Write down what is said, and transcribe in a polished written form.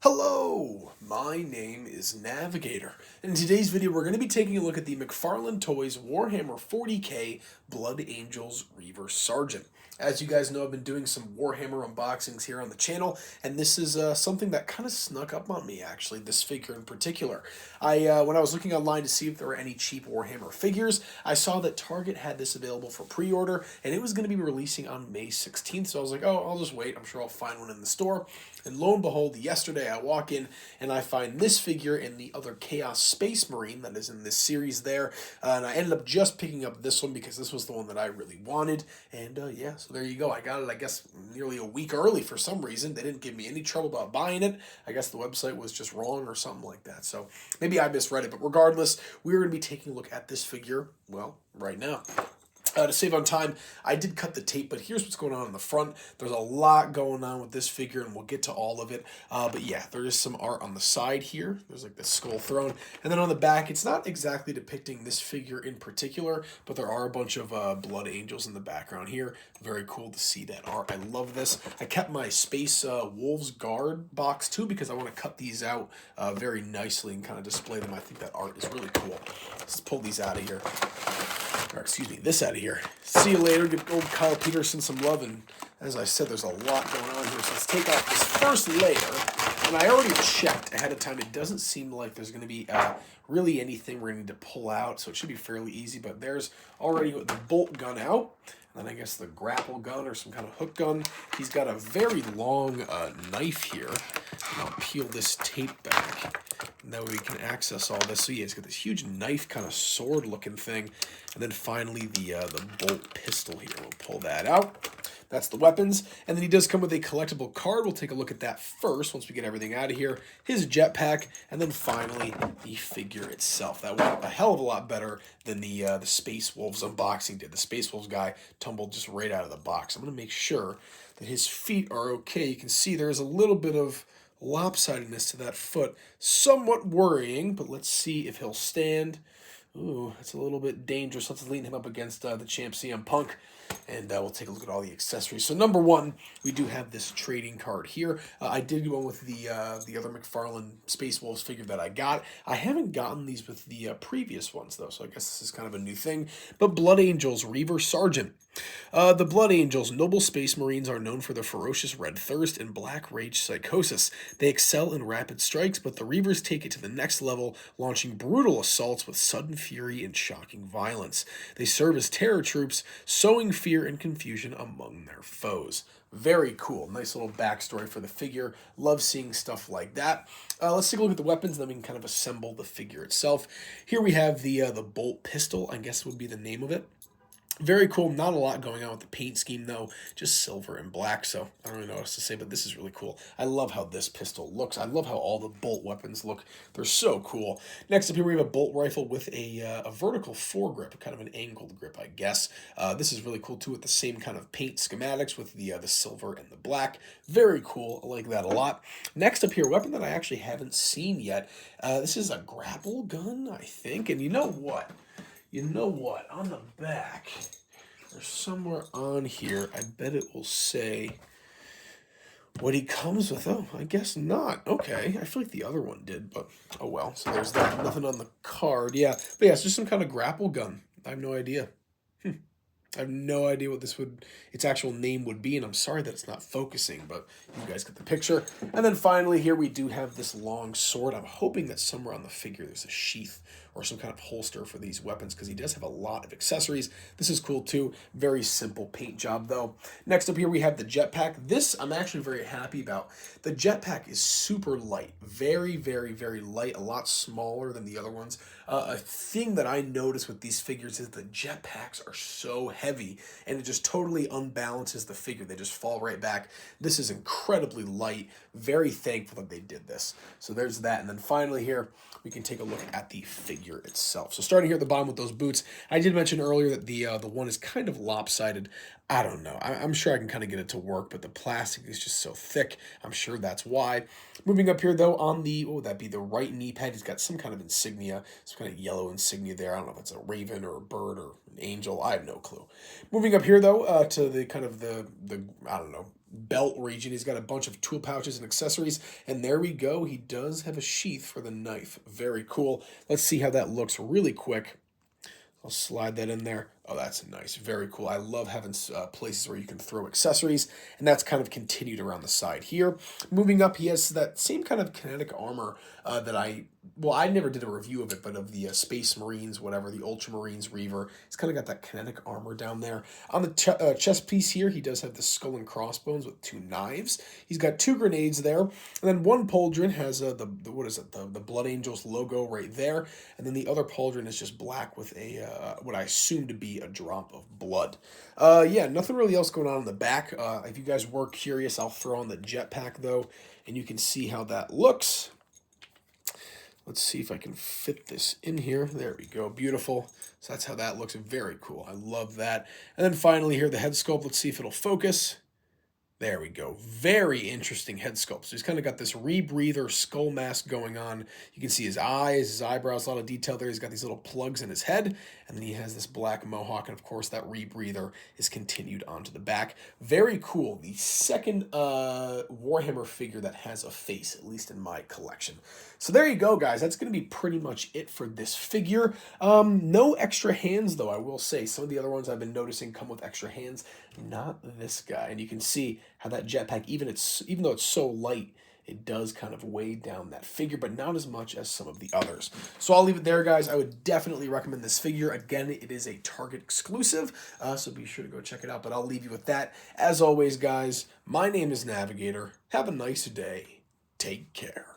Hello, my name is Navigator, and in today's video we're going to be taking a look at the McFarlane Toys Warhammer 40k Blood Angels Reiver Sergeant. As you guys know, I've been doing some Warhammer unboxings here on the channel, and this is something that kind of snuck up on me, actually, this figure in particular. When I was looking online to see if there were any cheap Warhammer figures, I saw that Target had this available for pre-order, and it was going to be releasing on May 16th, so I was like, oh, I'll just wait, I'm sure I'll find one in the store. And lo and behold, yesterday I walk in and I find this figure and the other Chaos Space Marine that is in this series there. And I ended up just picking up this one because this was the one that I really wanted. And yeah, so there you go. I got it, I guess, nearly a week early for some reason. They didn't give me any trouble about buying it. I guess the website was just wrong or something like that. So maybe I misread it. But regardless, we're going to be taking a look at this figure, well, right now. To save on time, I did cut the tape, but here's what's going on in the front. There's a lot going on with this figure, and we'll get to all of it. But yeah, there is some art on the side here. There's like the skull throne. And then on the back, it's not exactly depicting this figure in particular, but there are a bunch of blood angels in the background here. Very cool to see that art. I love this. I kept my Space Wolves Guard box, too, because I want to cut these out very nicely and kind of display them. I think that art is really cool. Let's pull these out of here. Or excuse me, this out of here. See you later. Give old Kyle Peterson some love. And as I said, there's a lot going on here. So let's take off this first layer. And I already checked ahead of time. It doesn't seem like there's going to be really anything we're going to need to pull out. So it should be fairly easy. But there's already the bolt gun out. And then I guess the grapple gun or some kind of hook gun. He's got a very long knife here. And I'll peel this tape back. And that way we can access all this. So yeah, he's got this huge knife kind of sword looking thing. And then finally the bolt pistol here. We'll pull that out. That's the weapons. And then he does come with a collectible card. We'll take a look at that first once we get everything out of here. His jetpack. And then finally the figure itself. That went a hell of a lot better than the Space Wolves unboxing did. The Space Wolves guy tumbled just right out of the box. I'm going to make sure that his feet are okay. You can see there's a little bit of lopsidedness to that foot. Somewhat worrying, but let's see if he'll stand. Ooh, that's a little bit dangerous. Let's lean him up against the champ CM Punk, and we'll take a look at all the accessories. So number one, we do have this trading card here. I did go with the other McFarlane Space Wolves figure that I got. I haven't gotten these with the previous ones, though, so I guess this is kind of a new thing. But Blood Angels Reiver Sergeant. The Blood Angels, noble space marines, are known for their ferocious red thirst and black rage psychosis. They excel in rapid strikes, but the Reivers take it to the next level, launching brutal assaults with sudden fury and shocking violence. They serve as terror troops, sowing fear and confusion among their foes. Very cool. Nice little backstory for the figure. Love seeing stuff like that. Let's take a look at the weapons, then we can kind of assemble the figure itself. Here we have the bolt pistol, I guess would be the name of it. Very cool. Not a lot going on with the paint scheme, though. Just silver and black, so I don't really know what else to say, but this is really cool. I love how this pistol looks. I love how all the bolt weapons look. They're so cool. Next up here, we have a bolt rifle with a vertical foregrip, kind of an angled grip, I guess. This is really cool, too, with the same kind of paint schematics with the silver and the black. Very cool. I like that a lot. Next up here, a weapon that I actually haven't seen yet. This is a grapple gun, I think, and you know what? On the back, or somewhere on here, I bet it will say what he comes with. Oh, I guess not. Okay, I feel like the other one did, but oh well. So there's that. Nothing on the card. Yeah, but yeah, it's just some kind of grapple gun. I have no idea. I have no idea what its actual name would be, and I'm sorry that it's not focusing, but you guys get the picture. And then finally here we do have this long sword. I'm hoping that somewhere on the figure there's a sheath or some kind of holster for these weapons, because he does have a lot of accessories. This is cool too. Very simple paint job though. Next up here we have the jetpack. This I'm actually very happy about. The jetpack is super light. Very, very, very light. A lot smaller than the other ones. A thing that I notice with these figures is the jetpacks are so heavy, and it just totally unbalances the figure. They just fall right back. This is incredibly light. Very thankful that they did this. So there's that. And then finally here, we can take a look at the figure itself. So starting here at the bottom with those boots, I did mention earlier that the one is kind of lopsided. I don't know. I'm sure I can kind of get it to work, but the plastic is just so thick. I'm sure that's why. Moving up here, though, on the, what would that be, the right knee pad, he's got some kind of insignia, some kind of yellow insignia there. I don't know if it's a raven or a bird or an angel. I have no clue. Moving up here, though, to the kind of the I don't know, belt region. He's got a bunch of tool pouches and accessories, and there we go. He does have a sheath for the knife. Very cool. Let's see how that looks really quick. I'll slide that in there. Oh, that's nice. Very cool. I love having places where you can throw accessories, and that's kind of continued around the side here. Moving up, he has that same kind of kinetic armor that I never did a review of it, but of the Space Marines, whatever, the Ultramarines Reiver. He's kind of got that kinetic armor down there. On the chest piece here, he does have the skull and crossbones with 2 knives. He's got 2 grenades there, and then one pauldron has what is it, the Blood Angels logo right there, and then the other pauldron is just black with a what I assume to be a drop of blood. Yeah, nothing really else going on in the back. If you guys were curious, I'll throw on the jetpack though, and you can see how that looks. Let's see if I can fit this in here. There we go. Beautiful. So that's how that looks. Very cool. I love that. And then finally here, the head sculpt. Let's see if it'll focus. There we go. Very interesting head sculpt. So he's kind of got this rebreather skull mask going on. You can see his eyes, his eyebrows, a lot of detail there. He's got these little plugs in his head, and then he has this black mohawk, and of course that rebreather is continued onto the back. Very cool. The second Warhammer figure that has a face, at least in my collection. So there you go, guys. That's going to be pretty much it for this figure. No extra hands, though, I will say. Some of the other ones I've been noticing come with extra hands. Not this guy. And you can see how that jetpack, even though it's so light, it does kind of weigh down that figure, but not as much as some of the others. So I'll leave it there, guys. I would definitely recommend this figure. Again, it is a Target exclusive, so be sure to go check it out. But I'll leave you with that. As always, guys, my name is Navigator. Have a nice day. Take care.